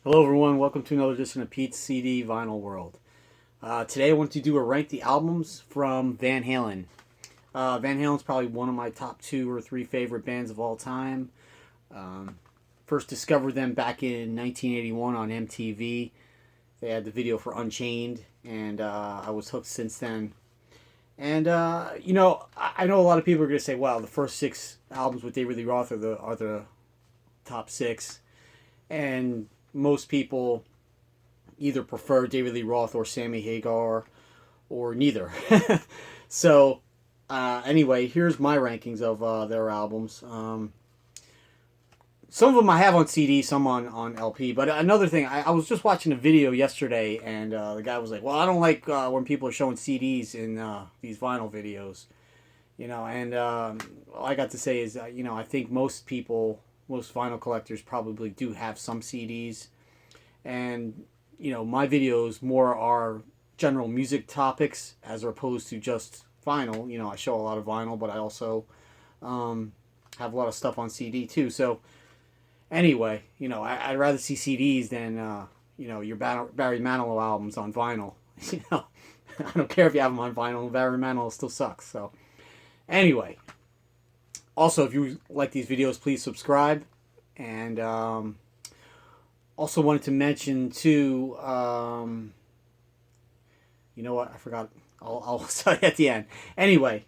Hello everyone, welcome to another edition of Pete's CD Vinyl World. Today I want to do a rank the albums from Van Halen. Van Halen's probably one of my top 2 or 3 favorite bands of all time. First discovered them back in 1981 on MTV. They had the video for Unchained, and I was hooked since then. And I know a lot of people are going to say, "Wow, the first 6 albums with David Lee Roth are the top 6," and most people either prefer David Lee Roth or Sammy Hagar, or neither. So, anyway, here's my rankings of their albums. Some of them I have on CD, some on LP. But another thing, I was just watching a video yesterday, and the guy was like, "Well, I don't like when people are showing CDs in these vinyl videos." And all I got to say is, I think most vinyl collectors probably do have some CDs. And, my videos more are general music topics as opposed to just vinyl. I show a lot of vinyl, but I also have a lot of stuff on CD too. So, anyway, I'd rather see CDs than, your Barry Manilow albums on vinyl. I don't care if you have them on vinyl. Barry Manilow still sucks. So, anyway. Also, if you like these videos, please subscribe. And also wanted to mention, too, you know what? I forgot. I'll tell you at the end. Anyway,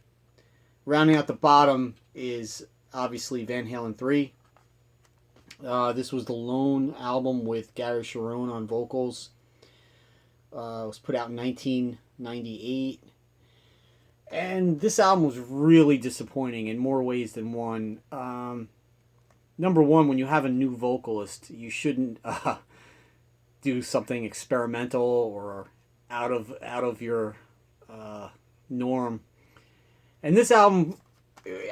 rounding out the bottom is obviously Van Halen 3. This was the lone album with Gary Cherone on vocals. It was put out in 1998. And this album was really disappointing in more ways than one. Number one, when you have a new vocalist, you shouldn't do something experimental or out of your norm. And this album,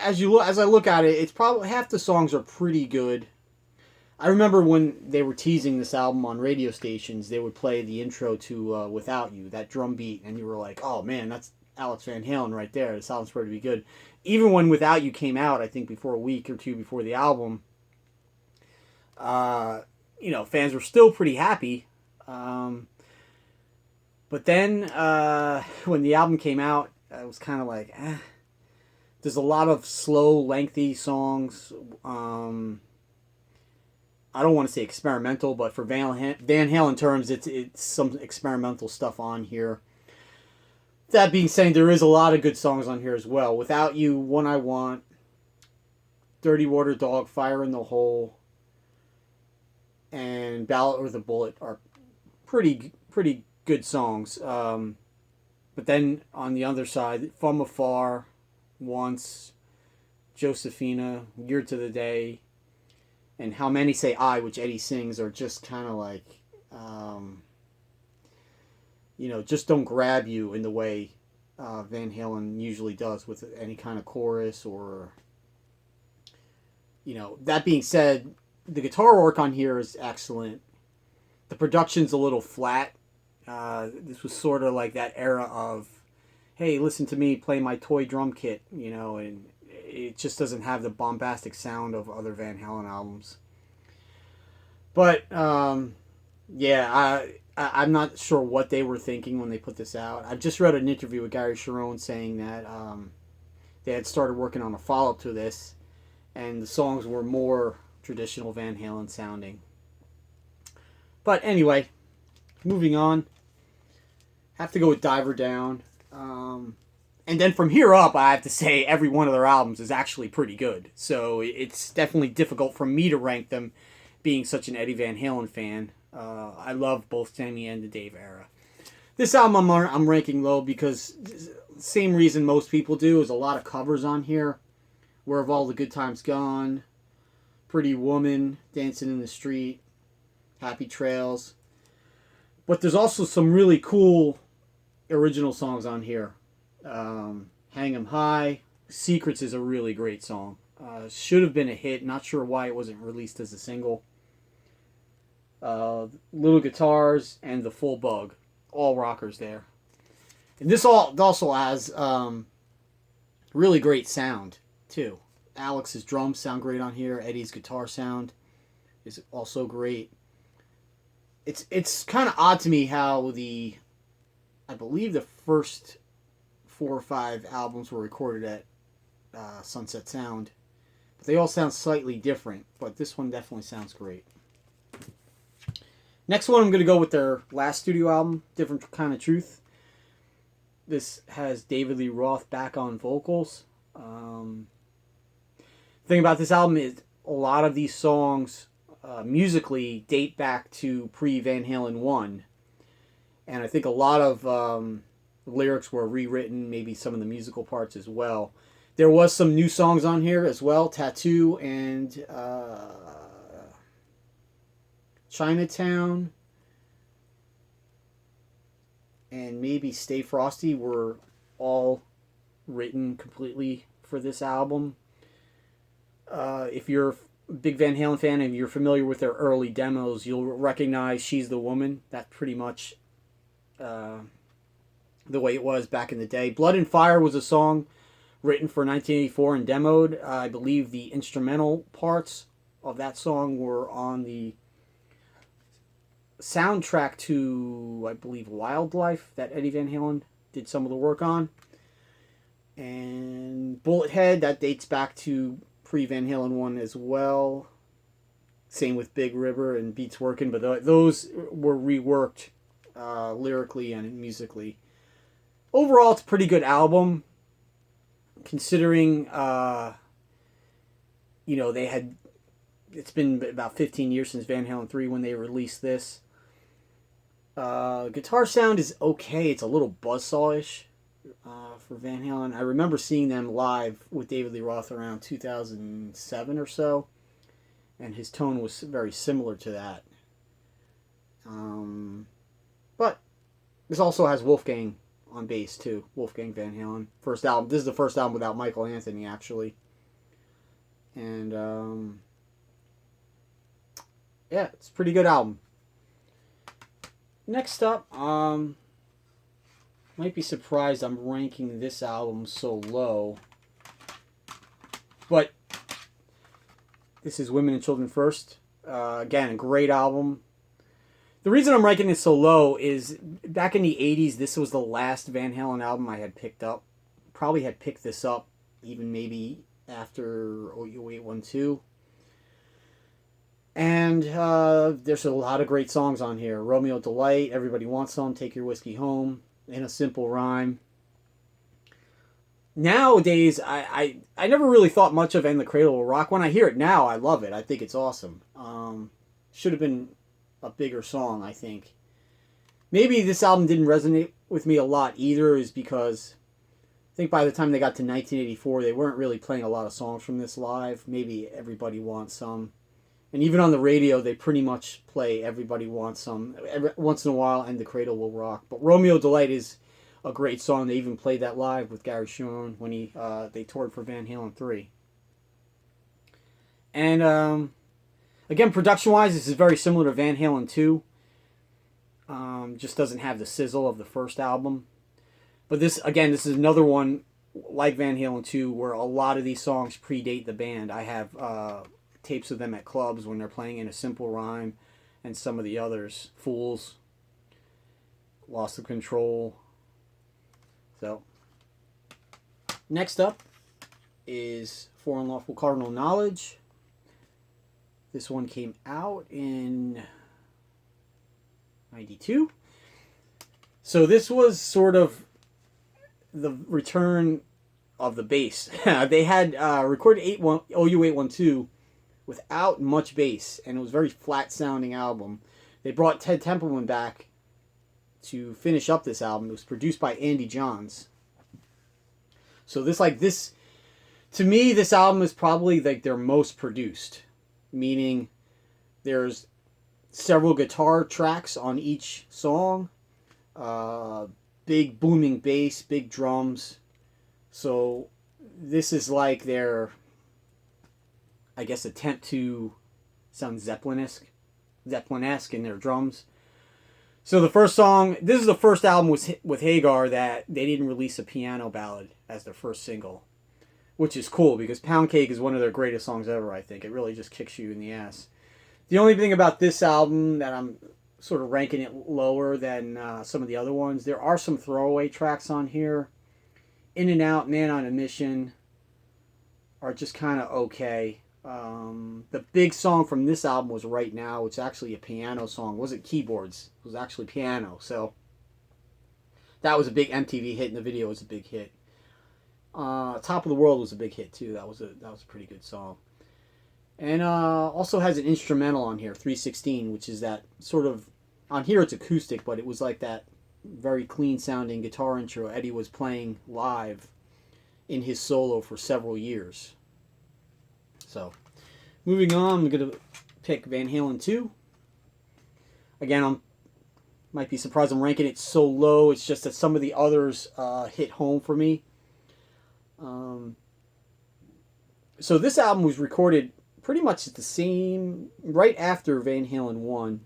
as I look at it, it's probably half the songs are pretty good. I remember when they were teasing this album on radio stations, they would play the intro to "Without You," that drum beat, and you were like, "Oh man, that's Alex Van Halen right there. It sounds pretty to be good." Even when "Without You" came out, I think before a week or two before the album, fans were still pretty happy. But then when the album came out, it was kind of like, There's a lot of slow, lengthy songs. I don't want to say experimental, but for Van Halen terms, it's some experimental stuff on here. That being said, there is a lot of good songs on here as well. "Without You," "One I Want," "Dirty Water Dog," "Fire in the Hole," and "Ballot or the Bullet" are pretty good songs. But then on the other side, "From Afar," "Once," "Josephina," "Year to the Day," and "How Many Say I," which Eddie sings, are just kind of like, just don't grab you in the way Van Halen usually does with any kind of chorus or, That being said, the guitar work on here is excellent. The production's a little flat. This was sort of like that era of, hey, listen to me play my toy drum kit, and it just doesn't have the bombastic sound of other Van Halen albums. But, I'm not sure what they were thinking when they put this out. I just read an interview with Gary Cherone saying that they had started working on a follow-up to this, and the songs were more traditional Van Halen sounding. But anyway, moving on. Have to go with "Diver Down." And then from here up, I have to say every one of their albums is actually pretty good. So it's definitely difficult for me to rank them, being such an Eddie Van Halen fan. I love both Sammy and the Dave era. This album I'm ranking low because same reason most people do, is a lot of covers on here. "Where Have All the Good Times Gone," "Pretty Woman," "Dancing in the Street," "Happy Trails." But there's also some really cool original songs on here. "Hang 'Em High," "Secrets" is a really great song. Should have been a hit. Not sure why it wasn't released as a single. "Little Guitars" and "The Full Bug," all rockers there. And this also has really great sound too. Alex's drums sound great on here. Eddie's guitar sound is also great. it's kind of odd to me how I believe the first 4 or 5 albums were recorded at Sunset Sound, but they all sound slightly different. But this one definitely sounds great. Next one, I'm going to go with their last studio album, Different Kind of Truth. This has David Lee Roth back on vocals. The thing about this album is a lot of these songs musically date back to pre-Van Halen 1. And I think a lot of lyrics were rewritten, maybe some of the musical parts as well. There was some new songs on here as well, Tattoo and Chinatown and maybe Stay Frosty were all written completely for this album. If you're a big Van Halen fan and you're familiar with their early demos, you'll recognize She's the Woman. That's pretty much the way it was back in the day. Blood and Fire was a song written for 1984 and demoed. I believe the instrumental parts of that song were on the soundtrack to, I believe, Wildlife, that Eddie Van Halen did some of the work on. And Bullet Head, that dates back to pre-Van Halen 1 as well. Same with Big River and Beats Workin', but those were reworked lyrically and musically. Overall, it's a pretty good album, considering, they had... It's been about 15 years since Van Halen 3 when they released this. Guitar sound is okay. It's a little buzzsaw-ish for Van Halen. I remember seeing them live with David Lee Roth around 2007 or so, and his tone was very similar to that. But this also has Wolfgang on bass too. Wolfgang Van Halen. First album. This is the first album without Michael Anthony, actually. And yeah, it's a pretty good album. Next up, might be surprised I'm ranking this album so low, but this is Women and Children First. Again, a great album. The reason I'm ranking it so low is back in the 80s, this was the last Van Halen album I had picked up. Probably had picked this up even maybe after 0812. And there's a lot of great songs on here. Romeo Delight, Everybody Wants Some, Take Your Whiskey Home, In a Simple Rhyme. Nowadays, I never really thought much of And the Cradle Will Rock. When I hear it now, I love it. I think it's awesome. Should have been a bigger song, I think. Maybe this album didn't resonate with me a lot either, is because I think by the time they got to 1984, they weren't really playing a lot of songs from this live. Maybe Everybody Wants Some. And even on the radio, they pretty much play Everybody Wants Some. Once in a while, And the Cradle Will Rock. But Romeo Delight is a great song. They even played that live with Gary Sharon when they toured for Van Halen 3. And again, production-wise, this is very similar to Van Halen 2. Just doesn't have the sizzle of the first album. But this is another one, like Van Halen 2, where a lot of these songs predate the band. I have tapes of them at clubs when they're playing In a Simple Rhyme, and some of the others. Fools, Loss of Control. So, next up is For Unlawful Cardinal Knowledge. This one came out in 92. So this was sort of the return of the bass. They had recorded OU812 without much bass, and it was a very flat sounding album. They brought Ted Templeman back to finish up this album. It was produced by Andy Johns. So this to me, this album is probably like their most produced, meaning there's several guitar tracks on each song, big booming bass, big drums. So this is like their, I guess, attempt to sound Zeppelin-esque in their drums. So the first song, this is the first album with Hagar that they didn't release a piano ballad as their first single, which is cool because Pound Cake is one of their greatest songs ever, I think. It really just kicks you in the ass. The only thing about this album that I'm sort of ranking it lower than some of the other ones. There are some throwaway tracks on here. In and Out, Man on a Mission are just kind of okay. The big song from this album was Right Now, which is actually a piano song. It wasn't keyboards. It was actually piano. So that was a big MTV hit, and the video was a big hit. Top of the World was a big hit too. That was a pretty good song. And also has an instrumental on here, 316, which is that sort of, on here it's acoustic, but it was like that very clean sounding guitar intro Eddie was playing live in his solo for several years. So, moving on, I'm going to pick Van Halen 2. Again, I might be surprised I'm ranking it so low. It's just that some of the others hit home for me. So this album was recorded pretty much at the same, right after Van Halen 1.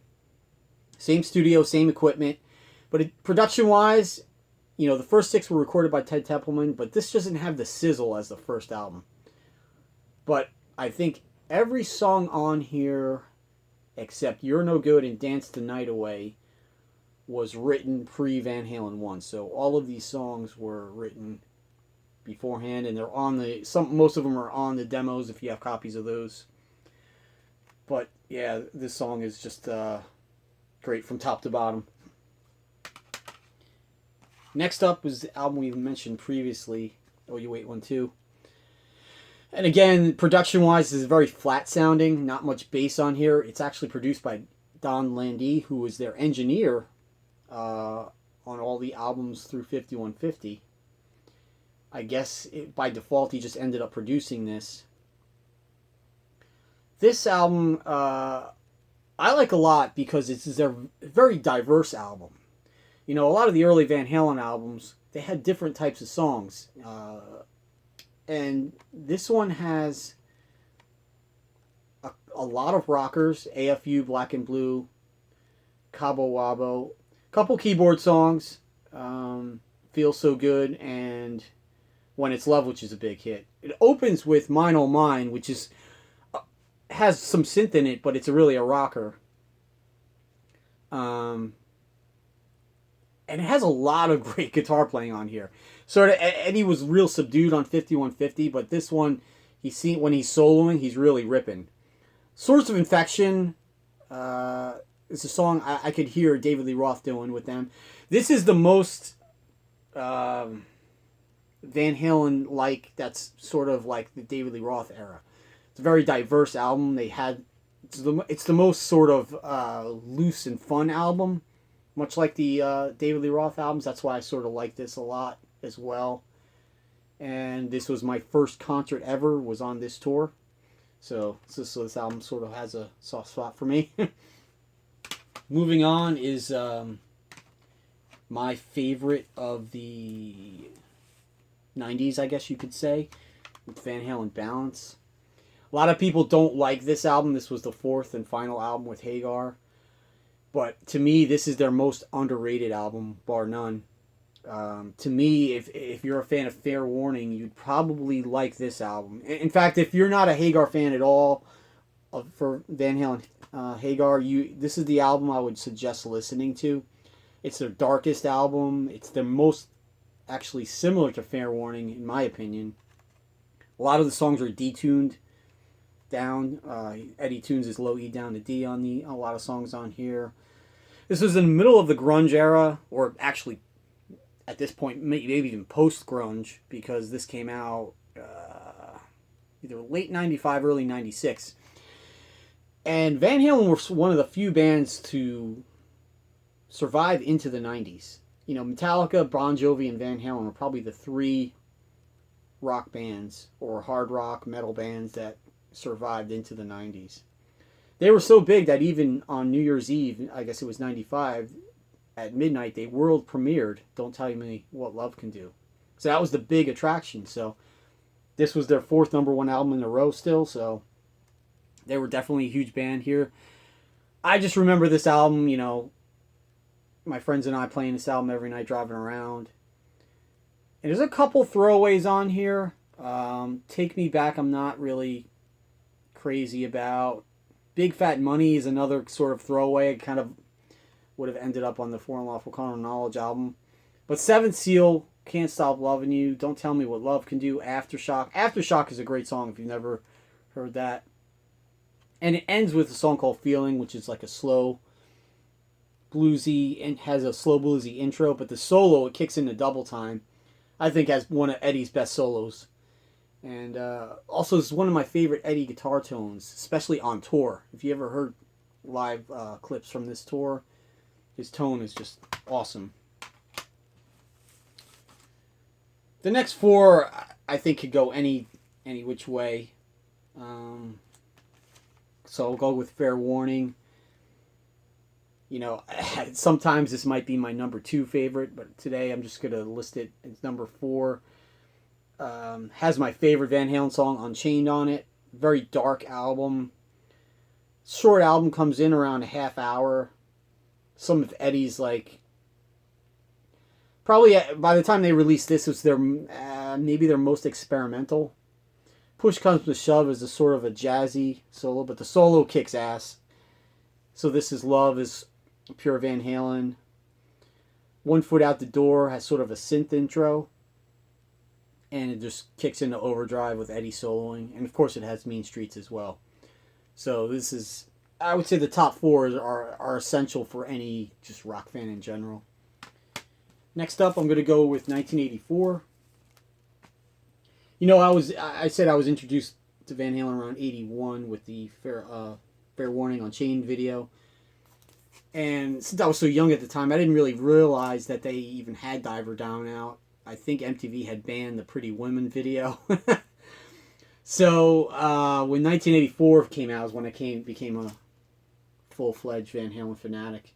Same studio, same equipment. But production-wise, you know, the first 6 were recorded by Ted Templeman, but this doesn't have the sizzle as the first album. But I think every song on here, except You're No Good and Dance the Night Away, was written pre-Van Halen 1. So all of these songs were written beforehand, and they're on most of them are on the demos if you have copies of those. But yeah, this song is just great from top to bottom. Next up was the album we mentioned previously, Oh You Wait One Too. And again, production-wise, this is very flat sounding, not much bass on here. It's actually produced by Don Landee, who was their engineer on all the albums through 5150. I guess by default he just ended up producing this. This album I like a lot because it's a very diverse album. You know, a lot of the early Van Halen albums, they had different types of songs. And this one has a lot of rockers, AFU, Black and Blue, Cabo Wabo, couple keyboard songs, Feel So Good, and When It's Love, which is a big hit. It opens with Mine Oh Mine, which is has some synth in it, but it's really a rocker. And it has a lot of great guitar playing on here. Sort of, Eddie was real subdued on 5150, but this one, when he's soloing, he's really ripping. Source of Infection is a song I could hear David Lee Roth doing with them. This is the most Van Halen-like, that's sort of like the David Lee Roth era. It's a very diverse album. It's the most sort of loose and fun album, much like the David Lee Roth albums. That's why I sort of like this a lot as well. And this was my first concert ever, was on this tour. So this album sort of has a soft spot for me. Moving on is my favorite of the 90s, I guess you could say, with Van Halen Balance. A lot of people don't like this album. This was the 4th and final album with Hagar. But to me, this is their most underrated album, bar none. To me, if you're a fan of Fair Warning, you'd probably like this album. In fact, if you're not a Hagar fan at all, for Van Halen Hagar, this is the album I would suggest listening to. It's their darkest album. It's the most actually similar to Fair Warning, in my opinion. A lot of the songs are detuned down. Eddie tunes his low E down to D on a lot of songs on here. This was in the middle of the grunge era, or actually at this point maybe even post-grunge, because this came out either late 95, early 96. And Van Halen were one of the few bands to survive into the 90s. You know, Metallica, Bon Jovi, and Van Halen were probably the 3 rock bands, or hard rock metal bands, that survived into the 90s. They were so big that even on New Year's Eve, I guess it was 95, at midnight, they world premiered Don't Tell Me What Love Can Do. So that was the big attraction. So this was their 4th #1 album in a row still, so they were definitely a huge band here. I just remember this album, you know, my friends and I playing this album every night driving around. And there's a couple throwaways on here. Take Me Back, I'm not really crazy about. Big Fat Money is another sort of throwaway. Kind of would have ended up on the For Unlawful Carnal Knowledge album. But Seventh Seal, Can't Stop Loving You, Don't Tell Me What Love Can Do, Aftershock. Aftershock is a great song if you've never heard that. And it ends with a song called Feeling, which is like a slow bluesy, and has a slow bluesy intro, but the solo, it kicks into double time. I think has one of Eddie's best solos. And also, it's one of my favorite Eddie guitar tones, especially on tour. If you ever heard live clips from this tour, his tone is just awesome. The next four, I think, could go any which way. So I'll go with Fair Warning. You know, sometimes this might be my number 2 favorite, but today I'm just going to list it as number 4. Has my favorite Van Halen song, Unchained, on it. Very dark album. Short album, comes in around a half hour. Some of Eddie's, like, probably by the time they released this, it was their maybe their most experimental. Push Comes to Shove is a sort of a jazzy solo, but the solo kicks ass. So This Is Love is pure Van Halen. One Foot Out the Door has sort of a synth intro, and it just kicks into overdrive with Eddie soloing, and of course it has Mean Streets as well. So this is, I would say the top 4 are essential for any just rock fan in general. Next up, I'm going to go with 1984. You know, I said I was introduced to Van Halen around 81 with the Fair Warning Unchained video. And since I was so young at the time, I didn't really realize that they even had Diver Down out. I think MTV had banned the Pretty Women video. So when 1984 came out was when I became a full-fledged Van Halen fanatic.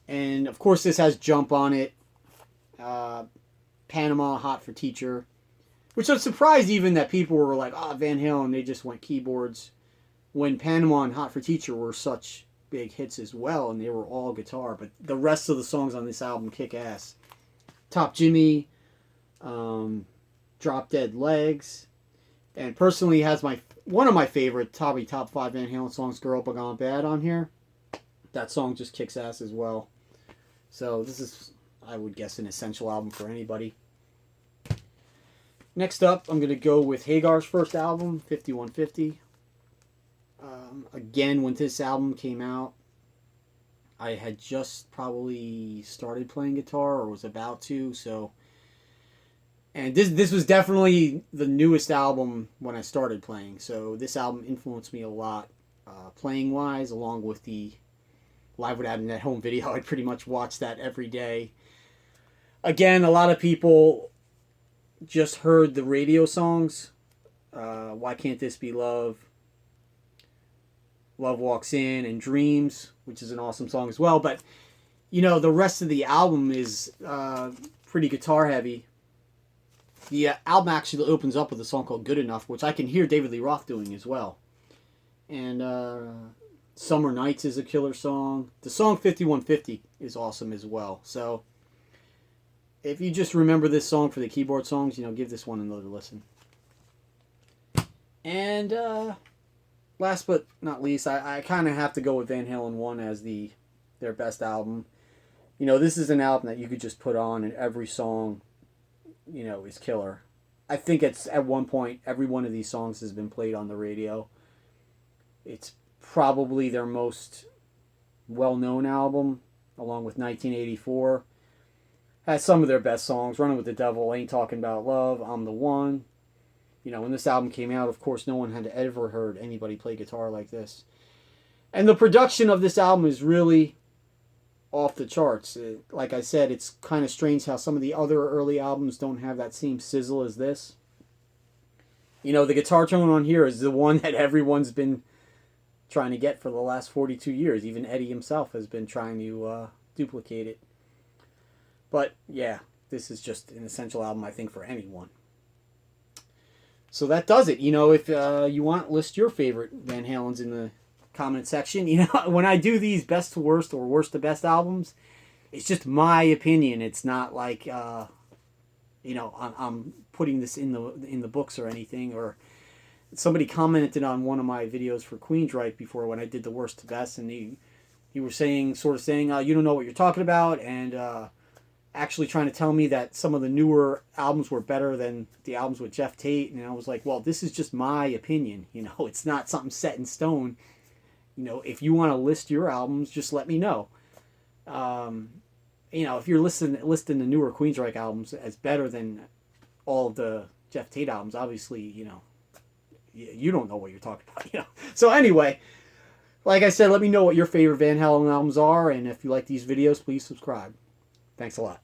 And of course this has Jump on it. Panama, Hot for Teacher. Which I was surprised even that people were like, Van Halen, they just went keyboards. When Panama and Hot for Teacher were such big hits as well, and they were all guitar. But the rest of the songs on this album kick ass. Top Jimmy, Drop Dead Legs, and personally has one of my favorite top 5 Van Halen songs, Girl But Gone Bad, on here. That song just kicks ass as well. So this is, I would guess, an essential album for anybody. Next up, I'm going to go with Hagar's first album, 5150. Again, when this album came out, I had just probably started playing guitar or was about to, so... And this was definitely the newest album when I started playing, so this album influenced me a lot playing-wise, along with the Live Without a Net home video. I pretty much watched that every day. Again, a lot of people just heard the radio songs. Why Can't This Be Love? Love Walks In, and Dreams, which is an awesome song as well. But, you know, the rest of the album is pretty guitar heavy. The album actually opens up with a song called Good Enough, which I can hear David Lee Roth doing as well. And Summer Nights is a killer song. The song 5150 is awesome as well. So if you just remember this song for the keyboard songs, you know, give this one another listen. And last but not least, I kind of have to go with Van Halen 1 as their best album. You know, this is an album that you could just put on and every song, you know, is killer. I think it's at one point every one of these songs has been played on the radio. It's probably their most well-known album, along with 1984. Has some of their best songs. Running with the Devil, Ain't Talking About Love, I'm the One. You know, when this album came out, of course, no one had ever heard anybody play guitar like this. And the production of this album is really off the charts. Like I said, it's kind of strange how some of the other early albums don't have that same sizzle as this. You know, the guitar tone on here is the one that everyone's been trying to get for the last 42 years. Even Eddie himself has been trying to duplicate it. But, yeah, this is just an essential album, I think, for anyone. So that does it. You know, if you want, list your favorite Van Halens in the comment section. You know, when I do these best to worst or worst to best albums, it's just my opinion. It's not like, you know, I'm putting this in the books or anything. Or somebody commented on one of my videos for Queensryche before when I did the worst to best, and You were saying, sort of saying, you don't know what you're talking about, and actually trying to tell me that some of the newer albums were better than the albums with Jeff Tate. And I was like, well, this is just my opinion. You know, it's not something set in stone. You know, if you want to list your albums, just let me know. You know, if you're listing the newer Queensryche albums as better than all of the Jeff Tate albums, obviously, you know, you don't know what you're talking about. You know. So anyway, like I said, let me know what your favorite Van Halen albums are, and if you like these videos, please subscribe. Thanks a lot.